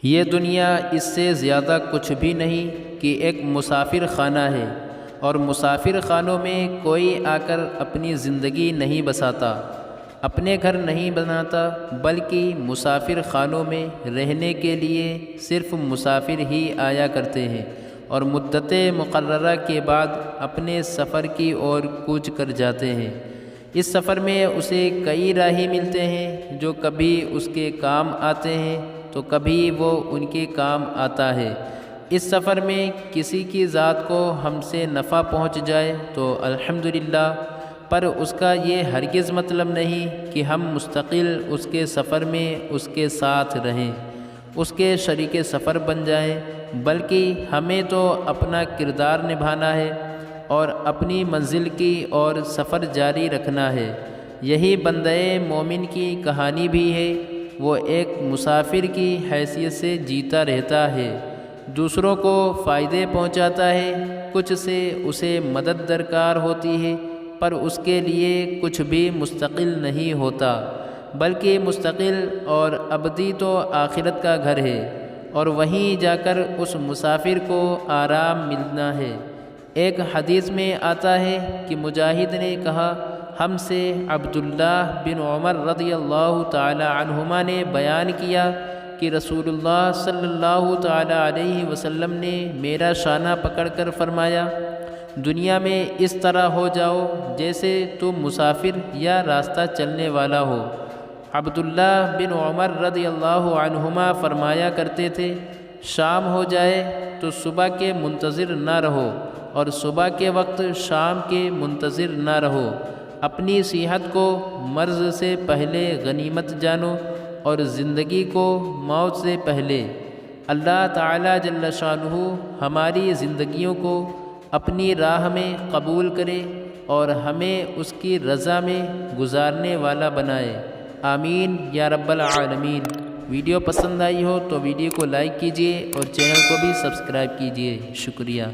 یہ دنیا اس سے زیادہ کچھ بھی نہیں کہ ایک مسافر خانہ ہے، اور مسافر خانوں میں کوئی آ کر اپنی زندگی نہیں بساتا، اپنے گھر نہیں بناتا، بلکہ مسافر خانوں میں رہنے کے لیے صرف مسافر ہی آیا کرتے ہیں اور مدت مقررہ کے بعد اپنے سفر کی اور کوچ کر جاتے ہیں۔ اس سفر میں اسے کئی راہی ملتے ہیں جو کبھی اس کے کام آتے ہیں تو کبھی وہ ان کے کام آتا ہے۔ اس سفر میں کسی کی ذات کو ہم سے نفع پہنچ جائے تو الحمدللہ، پر اس کا یہ ہرگز مطلب نہیں کہ ہم مستقل اس کے سفر میں اس کے ساتھ رہیں، اس کے شریک سفر بن جائیں، بلکہ ہمیں تو اپنا کردار نبھانا ہے اور اپنی منزل کی اور سفر جاری رکھنا ہے۔ یہی بندہ مومن کی کہانی بھی ہے، وہ ایک مسافر کی حیثیت سے جیتا رہتا ہے، دوسروں کو فائدے پہنچاتا ہے، کچھ سے اسے مدد درکار ہوتی ہے، پر اس کے لیے کچھ بھی مستقل نہیں ہوتا، بلکہ مستقل اور ابدی تو آخرت کا گھر ہے، اور وہیں جا کر اس مسافر کو آرام ملنا ہے۔ ایک حدیث میں آتا ہے کہ مجاہد نے کہا، ہم سے عبداللہ بن عمر رضی اللہ تعالی عنہما نے بیان کیا کہ رسول اللہ صلی اللہ تعالی علیہ وسلم نے میرا شانہ پکڑ کر فرمایا، دنیا میں اس طرح ہو جاؤ جیسے تم مسافر یا راستہ چلنے والا ہو۔ عبداللہ بن عمر رضی اللہ عنہما فرمایا کرتے تھے، شام ہو جائے تو صبح کے منتظر نہ رہو، اور صبح کے وقت شام کے منتظر نہ رہو۔ اپنی صحت کو مرض سے پہلے غنیمت جانو، اور زندگی کو موت سے پہلے۔ اللہ تعالی جل شانہ ہماری زندگیوں کو اپنی راہ میں قبول کرے اور ہمیں اس کی رضا میں گزارنے والا بنائے، آمین یا رب العالمین۔ ویڈیو پسند آئی ہو تو ویڈیو کو لائک کیجیے اور چینل کو بھی سبسکرائب کیجیے، شکریہ۔